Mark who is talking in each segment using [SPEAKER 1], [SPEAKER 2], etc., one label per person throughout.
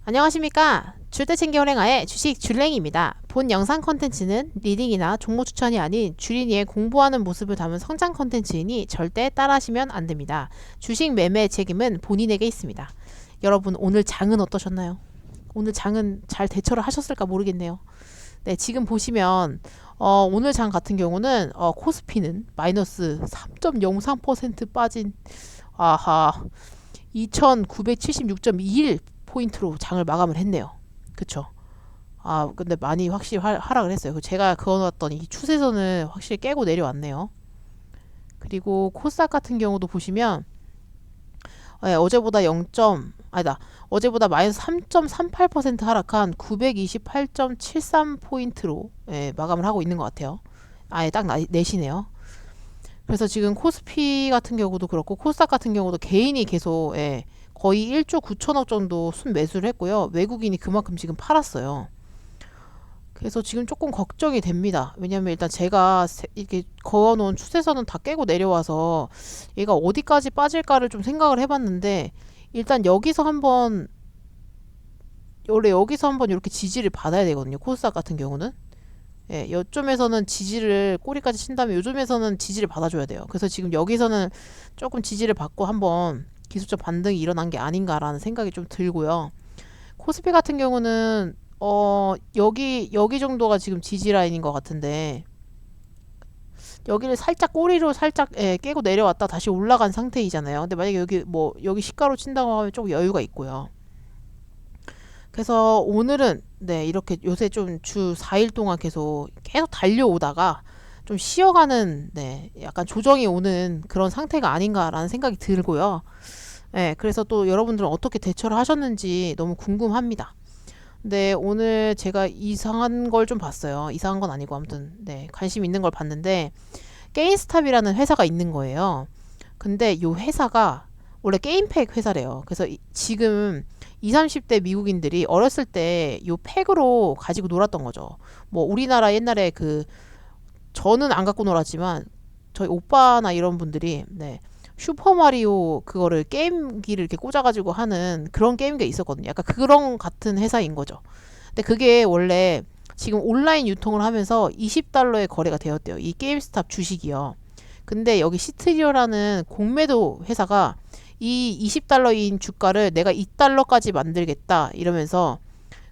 [SPEAKER 1] 안녕하십니까. 줄대챙기 호랭아의 주식 줄랭이입니다. 본 영상 컨텐츠는 리딩이나 종목 추천이 아닌 주린이의 공부하는 모습을 담은 성장 컨텐츠이니 절대 따라하시면 안됩니다. 주식 매매 책임은 본인에게 있습니다. 여러분 오늘 장은 어떠셨나요? 오늘 장은 잘 대처를 하셨을까 모르겠네요. 네, 지금 보시면 오늘 장 같은 경우는 코스피는 마이너스 3.03% 빠진 아하 2976.21 포인트로 장을 마감을 했네요. 그쵸? 근데 많이 확실히 하락을 했어요. 제가 그어놨던 이 추세선을 확실히 깨고 내려왔네요. 그리고 코스닥 같은 경우도 보시면 어제보다 어제보다 마이너스 3.38% 하락한 928.73 포인트로 마감을 하고 있는 것 같아요. 딱 내시네요. 그래서 지금 코스피 같은 경우도 그렇고 코스닥 같은 경우도 개인이 계속 거의 1조 9천억 정도 순매수를 했고요. 외국인이 그만큼 지금 팔았어요. 그래서 지금 조금 걱정이 됩니다. 왜냐면 일단 제가 이렇게 그어놓은 추세선은 다 깨고 내려와서 얘가 어디까지 빠질까를 좀 생각을 해봤는데 일단 원래 여기서 한번 이렇게 지지를 받아야 되거든요. 코스닥 같은 경우는. 요점에서는 지지를 꼬리까지 친 다음에 요점에서는 지지를 받아줘야 돼요. 그래서 지금 여기서는 조금 지지를 받고 한번 기술적 반등이 일어난 게 아닌가라는 생각이 좀 들고요. 코스피 같은 경우는 여기 정도가 지금 지지 라인인 것 같은데 여기를 살짝 꼬리로 살짝 깨고 내려왔다 다시 올라간 상태이잖아요. 근데 만약에 여기 시가로 친다고 하면 조금 여유가 있고요. 그래서 오늘은 이렇게 요새 좀 주 4일 동안 계속 달려오다가 좀 쉬어가는 약간 조정이 오는 그런 상태가 아닌가라는 생각이 들고요. 그래서 또 여러분들은 어떻게 대처를 하셨는지 너무 궁금합니다. 근데 오늘 제가 이상한 걸 좀 봤어요. 이상한 건 아니고 아무튼 관심 있는 걸 봤는데 게임스탑이라는 회사가 있는 거예요. 근데 이 회사가 원래 게임팩 회사래요. 그래서 지금 20, 30대 미국인들이 어렸을 때 이 팩으로 가지고 놀았던 거죠. 뭐 우리나라 옛날에 저는 안 갖고 놀았지만 저희 오빠나 이런 분들이 슈퍼마리오 그거를 게임기를 이렇게 꽂아가지고 하는 그런 게임기가 있었거든요. 약간 그런 같은 회사인 거죠. 근데 그게 원래 지금 온라인 유통을 하면서 20달러에 거래가 되었대요. 이 게임스탑 주식이요. 근데 여기 시트리오라는 공매도 회사가 이 20달러인 주가를 내가 2달러까지 만들겠다 이러면서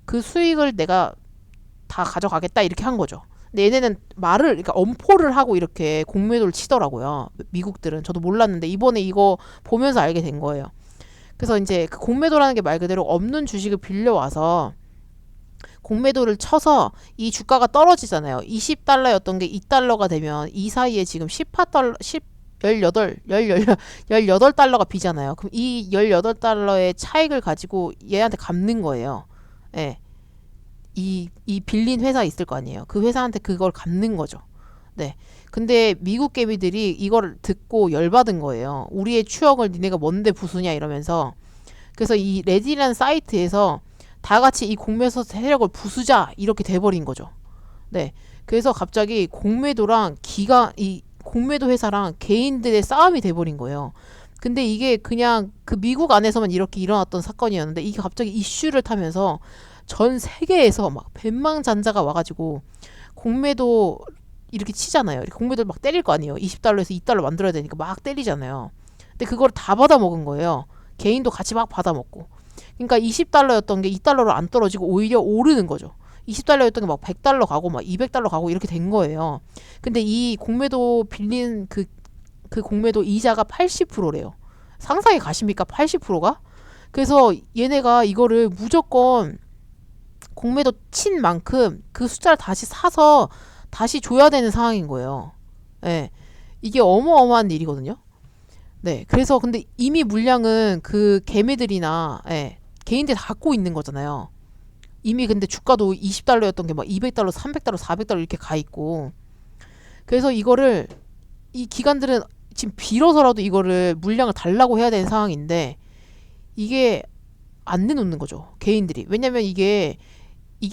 [SPEAKER 1] 그 수익을 내가 다 가져가겠다 이렇게 한 거죠. 근데 얘네는 그러니까 엄포를 하고 이렇게 공매도를 치더라고요. 미국들은. 저도 몰랐는데 이번에 이거 보면서 알게 된 거예요. 그래서 이제 그 공매도라는 게 말 그대로 없는 주식을 빌려와서 공매도를 쳐서 이 주가가 떨어지잖아요. 20달러였던 게 2달러가 되면 이 사이에 지금 18달러, 18달러가 비잖아요. 그럼 이 18달러의 차익을 가지고 얘한테 갚는 거예요. 예. 이 빌린 회사 있을 거 아니에요. 그 회사한테 그걸 갚는 거죠. 네. 근데 미국 개미들이 이걸 듣고 열받은 거예요. 우리의 추억을 니네가 뭔데 부수냐 이러면서. 그래서 이 레디라는 사이트에서 다 같이 이 공매도 세력을 부수자 이렇게 돼버린 거죠. 네. 그래서 갑자기 이 공매도 회사랑 개인들의 싸움이 돼버린 거예요. 근데 이게 그냥 그 미국 안에서만 이렇게 일어났던 사건이었는데 이게 갑자기 이슈를 타면서 전 세계에서 막 백망잔자가 와가지고 공매도 이렇게 치잖아요. 이렇게 공매도 막 때릴 거 아니에요. 20달러에서 2달러 만들어야 되니까 막 때리잖아요. 근데 그걸 다 받아먹은 거예요. 개인도 같이 막 받아먹고. 그러니까 20달러였던 게 2달러로 안 떨어지고 오히려 오르는 거죠. 20달러였던 게 막 100달러 가고 막 200달러 가고 이렇게 된 거예요. 근데 이 공매도 빌린 그 공매도 이자가 80%래요. 상상이 가십니까? 80%가? 그래서 얘네가 이거를 무조건 공매도 친 만큼 그 숫자를 다시 사서 다시 줘야 되는 상황인 거예요. 예. 이게 어마어마한 일이거든요. 네. 그래서 근데 이미 물량은 그 개미들이나 개인들이 다 갖고 있는 거잖아요. 이미 근데 주가도 20달러였던 게 막 200달러, 300달러, 400달러 이렇게 가 있고. 그래서 이 기관들은 지금 빌어서라도 이거를 물량을 달라고 해야 되는 상황인데 이게 안 내놓는 거죠. 개인들이. 왜냐면 이게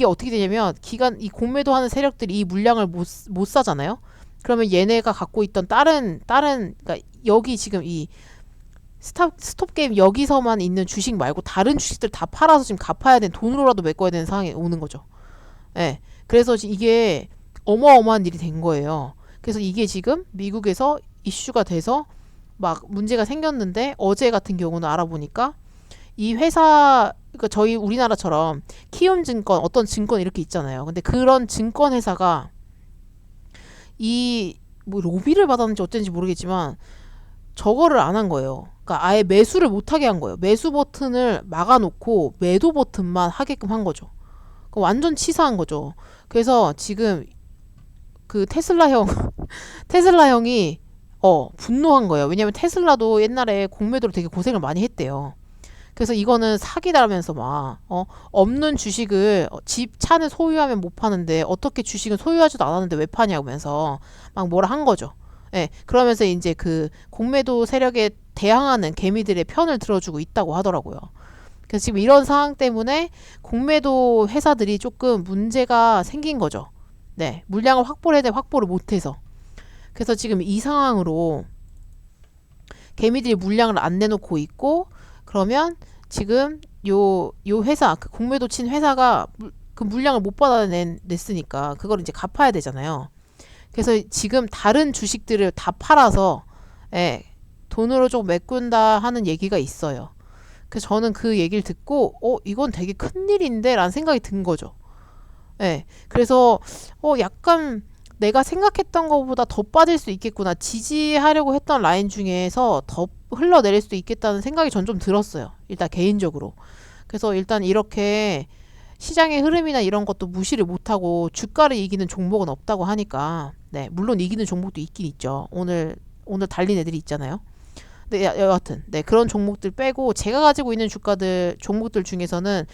[SPEAKER 1] 어떻게 되냐면 이 공매도 하는 세력들이 이 물량을 못 사잖아요. 그러면 얘네가 갖고 있던 그러니까 여기 지금 스톱 게임 여기서만 있는 주식 말고 다른 주식들 다 팔아서 지금 갚아야 되는 돈으로라도 메꿔야 되는 상황이 오는 거죠. 예. 그래서 이게 어마어마한 일이 된 거예요. 그래서 이게 지금 미국에서 이슈가 돼서 막 문제가 생겼는데 어제 같은 경우는 알아보니까 이 회사 그러니까 저희 우리나라처럼 키움증권 어떤 증권 이렇게 있잖아요. 근데 그런 증권 회사가 이 뭐 로비를 받았는지 어쩐지 모르겠지만 저거를 안 한 거예요. 그러니까 아예 매수를 못 하게 한 거예요. 매수 버튼을 막아놓고 매도 버튼만 하게끔 한 거죠. 완전 치사한 거죠. 그래서 지금 그 테슬라형이 분노한 거예요. 왜냐면 테슬라도 옛날에 공매도로 되게 고생을 많이 했대요. 그래서 이거는 사기다라면서 막 없는 주식을 집 차는 소유하면 못 파는데 어떻게 주식은 소유하지도 않았는데 왜 파냐면서 막 뭐라 한 거죠. 예, 그러면서 이제 그 공매도 세력에 대항하는 개미들의 편을 들어주고 있다고 하더라고요. 그래서 지금 이런 상황 때문에 공매도 회사들이 조금 문제가 생긴 거죠. 네, 물량을 확보를 해야 돼 확보를 못해서. 그래서 지금 이 상황으로 개미들이 물량을 안 내놓고 있고 그러면 지금 요 회사 그 공매도 친 회사가 그 물량을 못 받아냈으니까 그걸 이제 갚아야 되잖아요. 그래서 지금 다른 주식들을 다 팔아서 예, 돈으로 좀 메꾼다 하는 얘기가 있어요. 그래서 저는 그 얘기를 듣고 이건 되게 큰일인데 라는 생각이 든 거죠. 예. 그래서 약간 내가 생각했던 것보다 더 빠질 수 있겠구나. 지지하려고 했던 라인 중에서 더 흘러내릴 수도 있겠다는 생각이 전 좀 들었어요. 일단 개인적으로. 그래서 일단 이렇게 시장의 흐름이나 이런 것도 무시를 못하고 주가를 이기는 종목은 없다고 하니까 네, 물론 이기는 종목도 있긴 있죠. 오늘 달린 애들이 있잖아요. 네, 여하튼 네, 그런 종목들 빼고 제가 가지고 있는 종목들 중에서는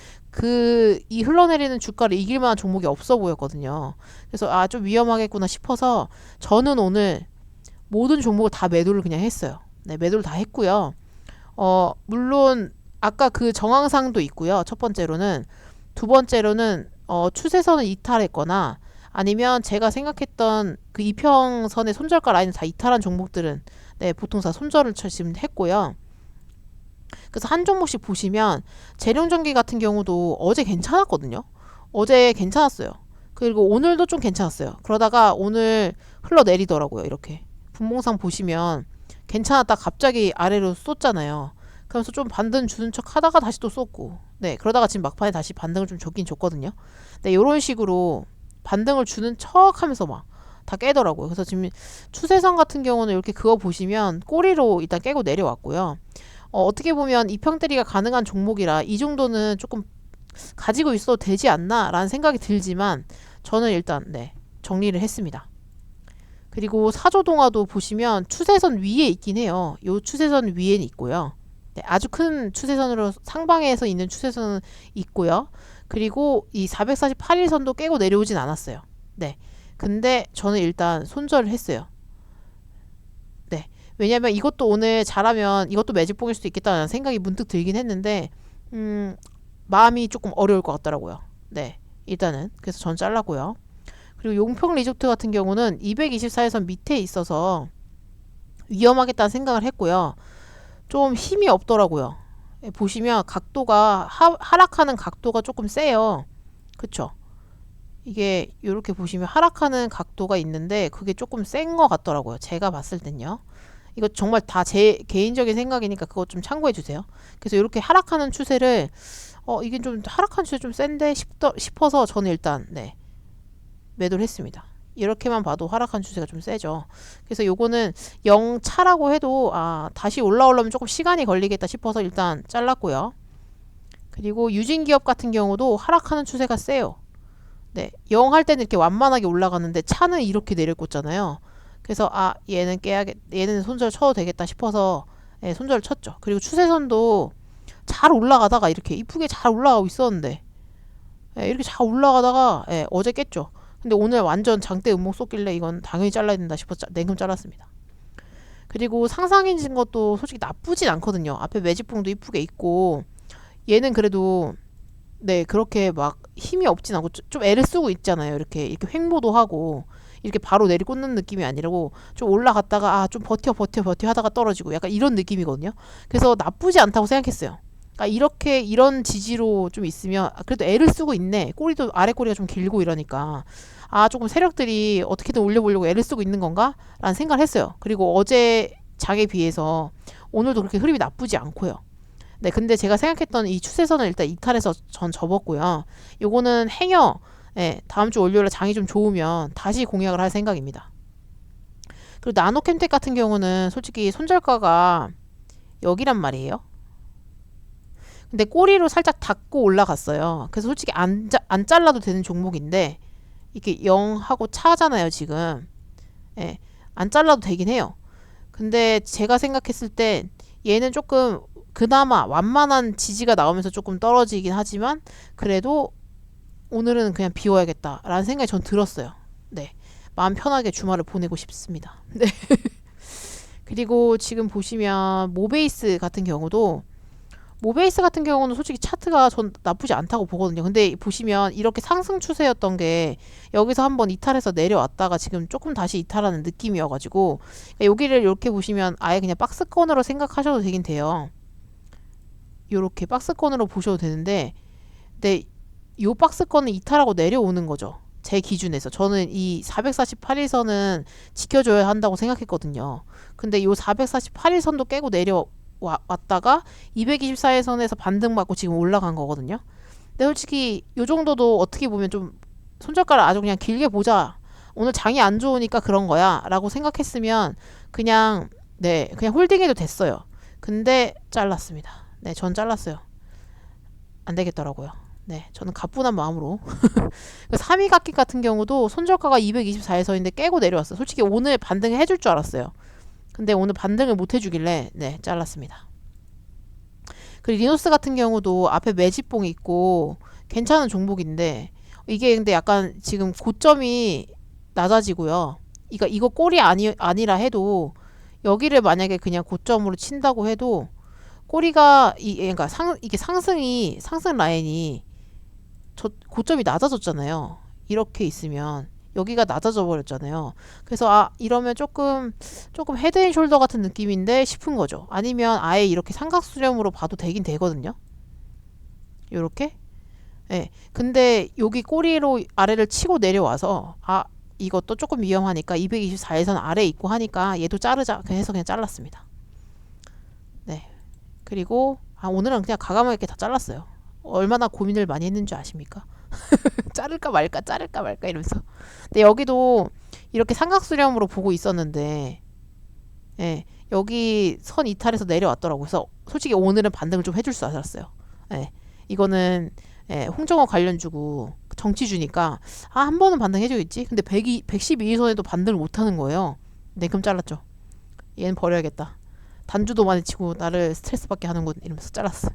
[SPEAKER 1] 이 흘러내리는 주가를 이길 만한 종목이 없어 보였거든요. 그래서 좀 위험하겠구나 싶어서 저는 오늘 모든 종목을 다 매도를 그냥 했어요. 네, 매도를 다 했고요. 물론 아까 그 정황상도 있고요. 첫 번째로는 두 번째로는 추세선을 이탈했거나 아니면 제가 생각했던 그 이평선의 손절가 라인을 다 이탈한 종목들은 네, 보통 다 손절을 지금 했고요. 그래서 한 종목씩 보시면 재룡전기 같은 경우도 어제 괜찮았거든요. 어제 괜찮았어요. 그리고 오늘도 좀 괜찮았어요. 그러다가 오늘 흘러내리더라고요. 이렇게 분봉상 보시면 괜찮았다 갑자기 아래로 쏟잖아요. 그래서 좀 반등 주는 척 하다가 다시 또 쏟고 네, 그러다가 지금 막판에 다시 반등을 좀 줬긴 줬거든요. 네, 이런 식으로 반등을 주는 척 하면서 막 다 깨더라고요. 그래서 지금 추세선 같은 경우는 이렇게 그거 보시면 꼬리로 일단 깨고 내려왔고요. 어떻게 보면 이평대리가 가능한 종목이라 이 정도는 조금 가지고 있어도 되지 않나 라는 생각이 들지만 저는 일단 네, 정리를 했습니다. 그리고 사조동화도 보시면 추세선 위에 있긴 해요. 요 추세선 위에는 있고요. 네, 아주 큰 추세선으로 상방에서 있는 추세선은 있고요. 그리고 이 448일선도 깨고 내려오진 않았어요. 네. 근데 저는 일단 손절을 했어요. 네. 왜냐면 이것도 오늘 잘하면 이것도 매집봉일 수도 있겠다는 생각이 문득 들긴 했는데 마음이 조금 어려울 것 같더라고요. 네. 일단은 그래서 전 잘랐고요. 그리고 용평 리조트 같은 경우는 224에선 밑에 있어서 위험하겠다는 생각을 했고요. 좀 힘이 없더라고요. 보시면 각도가 하락하는 각도가 조금 세요. 그쵸? 이게 이렇게 보시면 하락하는 각도가 있는데 그게 조금 센 것 같더라고요. 제가 봤을 땐요. 이거 정말 다 제 개인적인 생각이니까 그거 좀 참고해 주세요. 그래서 이렇게 하락하는 추세를 이게 좀 하락하는 추세 좀 센데 싶어서 저는 일단 네, 매도를 했습니다. 이렇게만 봐도 하락한 추세가 좀 세죠. 그래서 요거는 0차라고 해도 다시 올라오려면 조금 시간이 걸리겠다 싶어서 일단 잘랐고요. 그리고 유진기업 같은 경우도 하락하는 추세가 세요. 네, 0 할 때는 이렇게 완만하게 올라가는데 차는 이렇게 내려꽂잖아요. 그래서 얘는 손절 쳐도 되겠다 싶어서 네, 손절을 쳤죠. 그리고 추세선도 잘 올라가다가 이렇게 이쁘게 잘 올라가고 있었는데 네, 이렇게 잘 올라가다가 네, 어제 깼죠. 근데 오늘 완전 장대 음목 쏟길래 이건 당연히 잘라야 된다 싶어서 냉큼 잘랐습니다. 그리고 상상해진 것도 솔직히 나쁘진 않거든요. 앞에 매집봉도 이쁘게 있고 얘는 그래도 네, 그렇게 막 힘이 없진 않고 좀 애를 쓰고 있잖아요. 이렇게 횡보도 하고 이렇게 바로 내리꽂는 느낌이 아니라고 좀 올라갔다가 좀 버텨 하다가 떨어지고 약간 이런 느낌이거든요. 그래서 나쁘지 않다고 생각했어요. 그러니까 이렇게 이런 지지로 좀 있으면 그래도 애를 쓰고 있네. 꼬리도 아래 꼬리가 좀 길고 이러니까 조금 세력들이 어떻게든 올려보려고 애를 쓰고 있는 건가? 라는 생각을 했어요. 그리고 어제 장에 비해서 오늘도 그렇게 흐름이 나쁘지 않고요. 네, 근데 제가 생각했던 이 추세선을 일단 이탈해서 전 접었고요. 요거는 행여 다음 주 월요일에 장이 좀 좋으면 다시 공략을 할 생각입니다. 그리고 나노캠텍 같은 경우는 솔직히 손절가가 여기란 말이에요. 근데 꼬리로 살짝 닫고 올라갔어요. 그래서 솔직히 안 잘라도 되는 종목인데 이게 0하고 차잖아요, 지금. 예, 안 잘라도 되긴 해요. 근데 제가 생각했을 땐 얘는 조금 그나마 완만한 지지가 나오면서 조금 떨어지긴 하지만 그래도 오늘은 그냥 비워야겠다라는 생각이 전 들었어요. 네. 마음 편하게 주말을 보내고 싶습니다. 네. 그리고 지금 보시면 모베이스 같은 경우는 솔직히 차트가 전 나쁘지 않다고 보거든요. 근데 보시면 이렇게 상승 추세였던 게 여기서 한번 이탈해서 내려왔다가 지금 조금 다시 이탈하는 느낌이어가지고 여기를 이렇게 보시면 아예 그냥 박스권으로 생각하셔도 되긴 돼요. 이렇게 박스권으로 보셔도 되는데 근데 이 박스권은 이탈하고 내려오는 거죠. 제 기준에서 저는 이 448일선은 지켜줘야 한다고 생각했거든요. 근데 이 448일선도 깨고 왔다가 224일선에서 반등받고 지금 올라간 거거든요. 근데 솔직히 이 정도도 어떻게 보면 좀 손절가를 아주 그냥 길게 보자. 오늘 장이 안 좋으니까 그런 거야 라고 생각했으면 그냥 그냥 홀딩해도 됐어요. 근데 잘랐습니다. 네, 전 잘랐어요. 안 되겠더라고요. 네, 저는 가뿐한 마음으로 3위각기 같은 경우도 손절가가 224일선인데 깨고 내려왔어요. 솔직히 오늘 반등을 해줄 줄 알았어요. 근데 오늘 반등을 못 해주길래 잘랐습니다. 그리고 리노스 같은 경우도 앞에 매집봉이 있고 괜찮은 종목인데 이게 근데 약간 지금 고점이 낮아지고요. 이거 꼴이 아니라 해도 여기를 만약에 그냥 고점으로 친다고 해도 꼬리가 그러니까 이게 상승 라인이 고점이 낮아졌잖아요. 이렇게 있으면 여기가 낮아져 버렸잖아요. 그래서 이러면 조금 헤드앤숄더 같은 느낌인데 싶은 거죠. 아니면 아예 이렇게 삼각수렴으로 봐도 되긴 되거든요. 요렇게. 네. 근데 여기 꼬리로 아래를 치고 내려와서 이것도 조금 위험하니까 224일선 아래에 있고 하니까 얘도 자르자 해서 그냥 잘랐습니다. 네. 그리고 오늘은 그냥 과감하게 다 잘랐어요. 얼마나 고민을 많이 했는 줄 아십니까? 자를까 말까 이러면서. 근데 여기도 이렇게 삼각수렴으로 보고 있었는데 여기 선 이탈해서 내려왔더라고요. 그래서 솔직히 오늘은 반등을 좀 해줄 줄 알았어요. 이거는 홍정호 관련주고 정치주니까 한 번은 반등해줘야겠지. 근데 112일선에도 반등을 못하는 거예요. 네, 그럼 잘랐죠. 얘는 버려야겠다. 단주도 많이 치고 나를 스트레스 받게 하는군 이러면서 잘랐어요.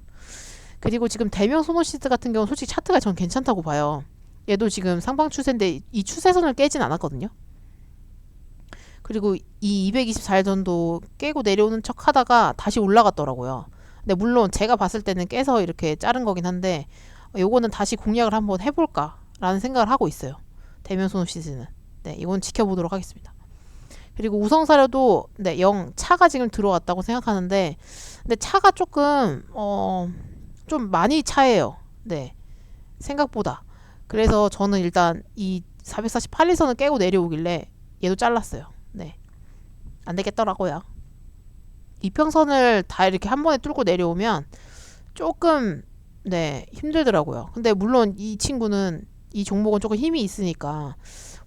[SPEAKER 1] 그리고 지금 대명 소노시스 같은 경우는 솔직히 차트가 전 괜찮다고 봐요. 얘도 지금 상방 추세인데 이 추세선을 깨진 않았거든요. 그리고 이 224일선도 깨고 내려오는 척 하다가 다시 올라갔더라고요. 근데 물론 제가 봤을 때는 깨서 이렇게 자른 거긴 한데 요거는 다시 공략을 한번 해볼까 라는 생각을 하고 있어요. 대명 소노시스는. 네, 이건 지켜보도록 하겠습니다. 그리고 우성사료도 0 차가 지금 들어왔다고 생각하는데 근데 차가 조금 좀 많이 차예요. 네, 생각보다. 그래서 저는 일단 이 448일선을 깨고 내려오길래 얘도 잘랐어요. 네, 안 되겠더라고요. 이평선을 다 이렇게 한 번에 뚫고 내려오면 조금 힘들더라고요. 근데 물론 이 종목은 조금 힘이 있으니까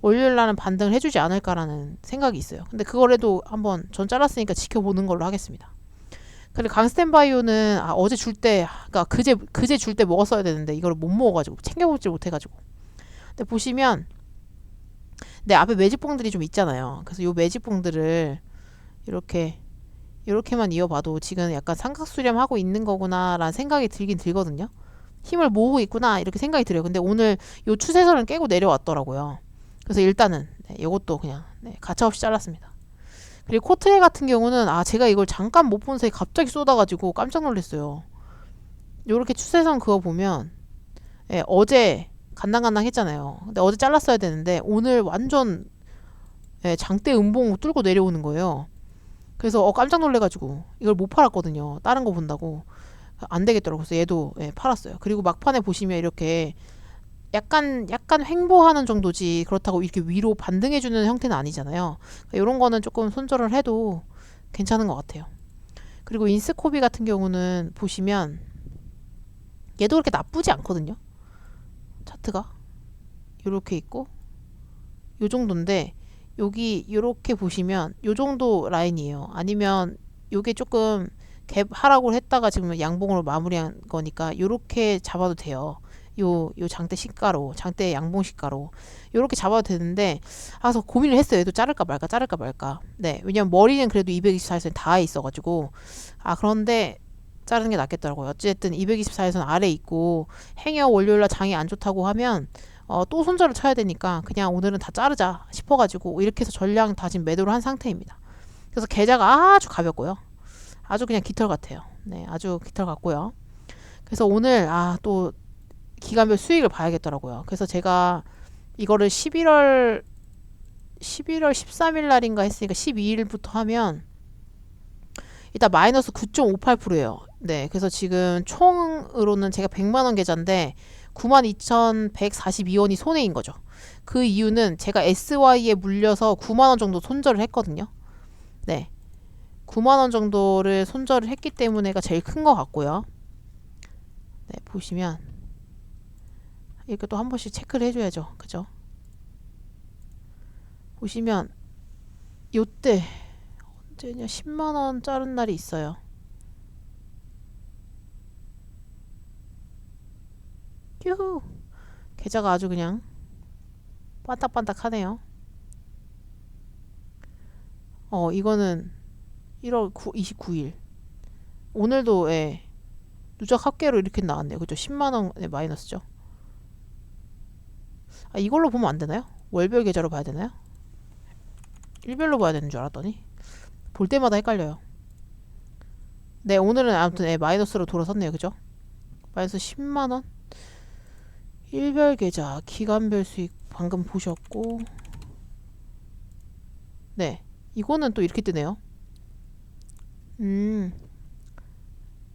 [SPEAKER 1] 월요일 날은 반등을 해주지 않을까라는 생각이 있어요. 근데 그거라도 한번 전 잘랐으니까 지켜보는 걸로 하겠습니다. 그리고 강스텐바이오는 어제 그러니까 그제 줄 때 먹었어야 되는데 이걸 못 먹어가지고 챙겨보질 못해가지고. 근데 보시면 앞에 매직봉들이 좀 있잖아요. 그래서 요 매직봉들을 이렇게만 이어봐도 지금 약간 삼각수렴하고 있는 거구나라는 생각이 들긴 들거든요. 힘을 모으고 있구나 이렇게 생각이 들어요. 근데 오늘 요 추세선을 깨고 내려왔더라고요. 그래서 일단은 이것도 그냥 가차없이 잘랐습니다. 그리고 코트헬 같은 경우는 제가 이걸 잠깐 못 본 사이 갑자기 쏟아가지고 깜짝 놀랐어요. 요렇게 추세선 그거 보면 어제 간당간당 했잖아요. 근데 어제 잘랐어야 되는데 오늘 완전 예, 장대 음봉 뚫고 내려오는 거예요. 그래서 깜짝 놀래가지고 이걸 못 팔았거든요. 다른 거 본다고. 안 되겠더라고요. 그래서 얘도 예, 팔았어요. 그리고 막판에 보시면 이렇게 약간 횡보하는 정도지 그렇다고 이렇게 위로 반등해주는 형태는 아니잖아요. 그러니까 이런 거는 조금 손절을 해도 괜찮은 것 같아요. 그리고 인스코비 같은 경우는 보시면 얘도 그렇게 나쁘지 않거든요. 차트가 요렇게 있고 요 정도인데 여기 요렇게 보시면 요 정도 라인이에요. 아니면 요게 조금 갭 하락을 했다가 지금 양봉으로 마무리한 거니까 요렇게 잡아도 돼요. 요 장대 시가로, 장대 양봉 시가로 요렇게 잡아도 되는데 그래서 고민을 했어요. 얘도 자를까 말까. 네, 왜냐면 머리는 그래도 224에서 닿아 있어가지고 그런데 자르는 게 낫겠더라고요. 어쨌든 224에서는 아래 있고 행여 월요일날 장이 안 좋다고 하면 또 손절을 쳐야 되니까 그냥 오늘은 다 자르자 싶어가지고 이렇게 해서 전량 다 지금 매도를 한 상태입니다. 그래서 계좌가 아주 가볍고요. 아주 그냥 깃털 같아요. 네, 아주 깃털 같고요. 그래서 오늘 또 기간별 수익을 봐야겠더라고요. 그래서 제가 이거를 11월 13일 날인가 했으니까 12일부터 하면 일단 마이너스 9.58%예요. 네, 그래서 지금 총으로는 제가 100만원 계좌인데 92,142원이 손해인 거죠. 그 이유는 제가 SY에 물려서 9만원 정도 손절을 했거든요. 네, 9만원 정도를 손절을 했기 때문에가 제일 큰 것 같고요. 네, 보시면 이렇게 또 한 번씩 체크를 해줘야죠. 그죠? 보시면 요때 언제냐 10만원 자른 날이 있어요. 휴, 계좌가 아주 그냥 반딱반딱하네요. 이거는 1월 29일 오늘도 예, 누적 합계로 이렇게 나왔네요. 그죠? 10만원 마이너스죠. 이걸로 보면 안 되나요? 월별 계좌로 봐야 되나요? 일별로 봐야 되는 줄 알았더니 볼 때마다 헷갈려요. 네, 오늘은 아무튼 마이너스로 돌아섰네요. 그죠? 마이너스 10만원 일별 계좌 기간별 수익 방금 보셨고, 네, 이거는 또 이렇게 뜨네요.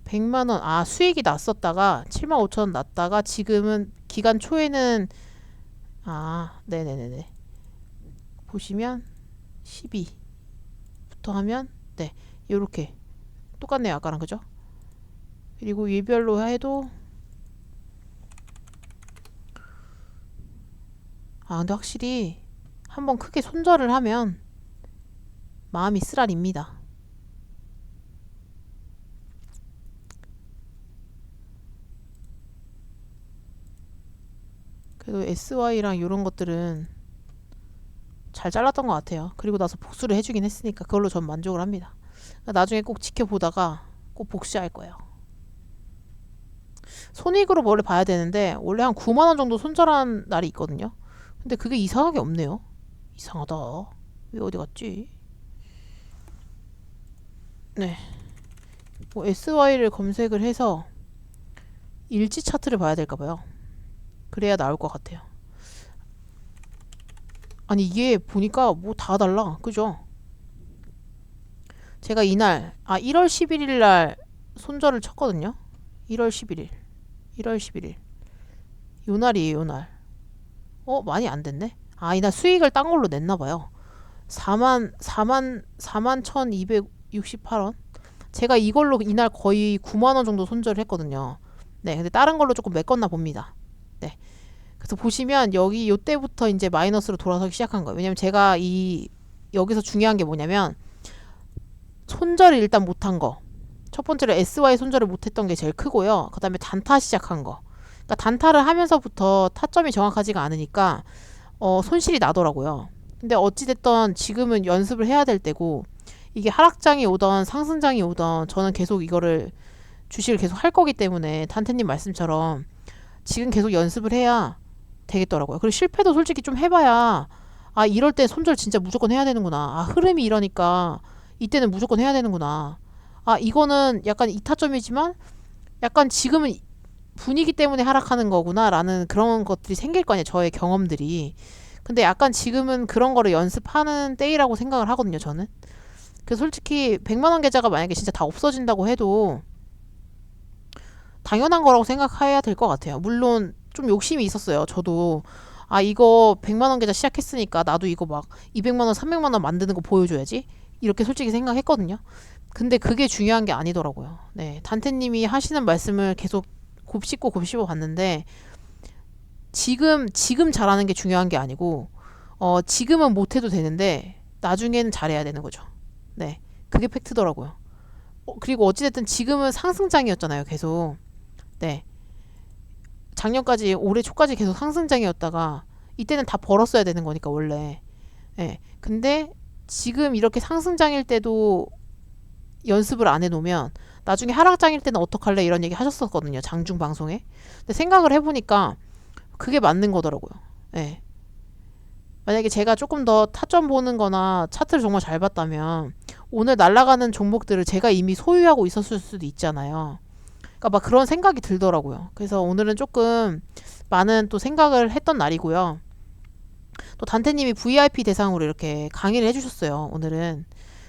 [SPEAKER 1] 100만원 수익이 났었다가 75,000원 났다가 지금은 기간 초에는 네네네네 보시면 12부터 하면 네 요렇게 똑같네요. 아까랑. 그죠? 그리고 일별로 해도 근데 확실히 한번 크게 손절을 하면 마음이 쓰라립니다. 그래도 SY랑 이런 것들은 잘 잘랐던 것 같아요. 그리고 나서 복수를 해주긴 했으니까 그걸로 전 만족을 합니다. 나중에 꼭 지켜보다가 꼭 복수할 거예요. 손익으로 원래 봐야 되는데 원래 한 9만원 정도 손절한 날이 있거든요. 근데 그게 이상하게 없네요. 이상하다. 왜 어디 갔지? 네, 뭐 SY를 검색을 해서 일지 차트를 봐야 될까봐요. 그래야 나올 것 같아요. 아니 이게 보니까 뭐 다 달라. 그죠? 제가 이날 1월 11일 날 손절을 쳤거든요. 1월 11일 요 날이에요. 요 날. 많이 안 됐네. 이날 수익을 딴 걸로 냈나봐요. 41,268원. 제가 이걸로 이날 거의 9만원 정도 손절을 했거든요. 네, 근데 다른 걸로 조금 메꿨나 봅니다. 네, 그래서 보시면 여기 요때부터 이제 마이너스로 돌아서기 시작한 거예요. 왜냐면 제가 여기서 중요한 게 뭐냐면 손절을 일단 못한 거. 첫 번째로 SY 손절을 못했던 게 제일 크고요. 그 다음에 단타 시작한 거. 그러니까 단타를 하면서부터 타점이 정확하지가 않으니까 손실이 나더라고요. 근데 어찌됐든 지금은 연습을 해야 될 때고 이게 하락장이 오던 상승장이 오던 저는 계속 이거를 주식을 계속 할 거기 때문에 탄태님 말씀처럼 지금 계속 연습을 해야 되겠더라고요. 그리고 실패도 솔직히 좀 해봐야 이럴 때 손절 진짜 무조건 해야 되는구나. 흐름이 이러니까 이때는 무조건 해야 되는구나. 이거는 약간 이타점이지만 약간 지금은 분위기 때문에 하락하는 거구나 라는 그런 것들이 생길 거 아니에요. 저의 경험들이. 근데 약간 지금은 그런 거를 연습하는 때이라고 생각을 하거든요, 저는. 그래서 솔직히 100만 원 계좌가 만약에 진짜 다 없어진다고 해도 당연한 거라고 생각해야 될 것 같아요. 물론 좀 욕심이 있었어요. 저도 아 이거 100만 원 계좌 시작했으니까 나도 이거 막 200만 원, 300만 원 만드는 거 보여줘야지. 이렇게 솔직히 생각했거든요. 근데 그게 중요한 게 아니더라고요. 네, 단테님이 하시는 말씀을 계속 곱씹고 곱씹어 봤는데 지금 잘하는 게 중요한 게 아니고 지금은 못해도 되는데 나중에는 잘해야 되는 거죠. 네, 그게 팩트더라고요. 그리고 어찌됐든 지금은 상승장이었잖아요, 계속. 네, 작년까지 올해 초까지 계속 상승장이었다가 이때는 다 벌었어야 되는 거니까 원래. 예. 근데 지금 이렇게 상승장일 때도 연습을 안 해놓으면 나중에 하락장일 때는 어떡할래 이런 얘기 하셨었거든요. 장중 방송에. 근데 생각을 해보니까 그게 맞는 거더라고요. 예. 만약에 제가 조금 더 타점 보는 거나 차트를 정말 잘 봤다면 오늘 날아가는 종목들을 제가 이미 소유하고 있었을 수도 있잖아요. 그러니까 막 그런 생각이 들더라고요. 그래서 오늘은 조금 많은 또 생각을 했던 날이고요. 또 단테님이 VIP 대상으로 이렇게 강의를 해주셨어요. 오늘은.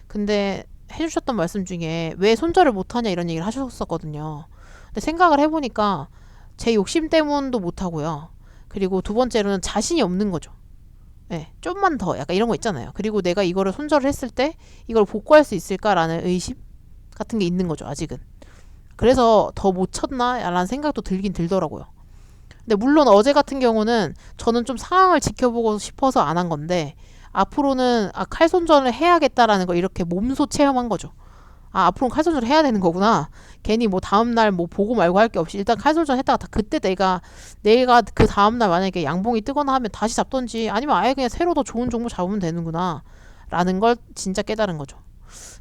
[SPEAKER 1] 근데 해주셨던 말씀 중에 왜 손절을 못하냐 이런 얘기를 하셨었거든요. 근데 생각을 해보니까 제 욕심 때문도 못하고요. 그리고 두 번째로는 자신이 없는 거죠. 네, 좀만 더 약간 이런 거 있잖아요. 그리고 내가 이거를 손절을 했을 때 이걸 복구할 수 있을까라는 의심 같은 게 있는 거죠. 아직은. 그래서 더 못 쳤나? 라는 생각도 들긴 들더라고요. 근데 물론 어제 같은 경우는 저는 좀 상황을 지켜보고 싶어서 안 한 건데 앞으로는 칼 손절을 해야겠다라는 걸 이렇게 몸소 체험한 거죠. 앞으로는 칼 손절을 해야 되는 거구나. 괜히 뭐 다음날 뭐 보고 말고 할 게 없이 일단 칼 손절 했다가 다 그때 내가 그 다음날 만약에 양봉이 뜨거나 하면 다시 잡던지 아니면 아예 그냥 새로 더 좋은 종목 잡으면 되는구나 라는 걸 진짜 깨달은 거죠.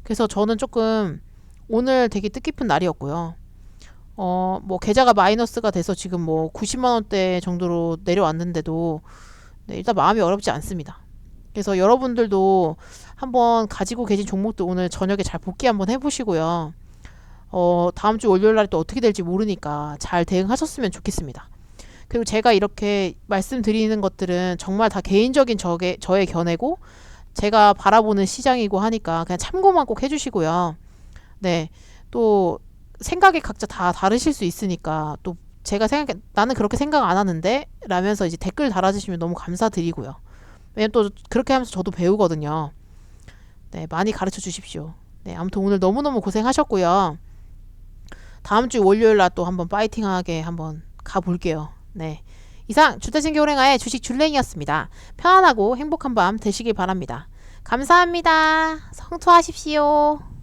[SPEAKER 1] 그래서 저는 조금 오늘 되게 뜻깊은 날이었고요. 뭐 계좌가 마이너스가 돼서 지금 뭐 90만 원대 정도로 내려왔는데도 네, 일단 마음이 어렵지 않습니다. 그래서 여러분들도 한번 가지고 계신 종목도 오늘 저녁에 잘 복귀 한번 해보시고요. 다음 주 월요일 날 또 어떻게 될지 모르니까 잘 대응하셨으면 좋겠습니다. 그리고 제가 이렇게 말씀드리는 것들은 정말 다 개인적인 저의 견해고 제가 바라보는 시장이고 하니까 그냥 참고만 꼭 해주시고요. 네, 또 생각이 각자 다 다르실 수 있으니까 또 제가 생각해 나는 그렇게 생각 안 하는데 라면서 이제 댓글 달아주시면 너무 감사드리고요. 왜냐면 또 그렇게 하면서 저도 배우거든요. 네, 많이 가르쳐 주십시오. 네, 아무튼 오늘 너무너무 고생하셨고요. 다음 주 월요일 날 또 한번 파이팅하게 한번 가볼게요. 네. 이상 주택신기 호랭아의 주식 줄랭이였습니다. 편안하고 행복한 밤 되시길 바랍니다. 감사합니다. 성투하십시오.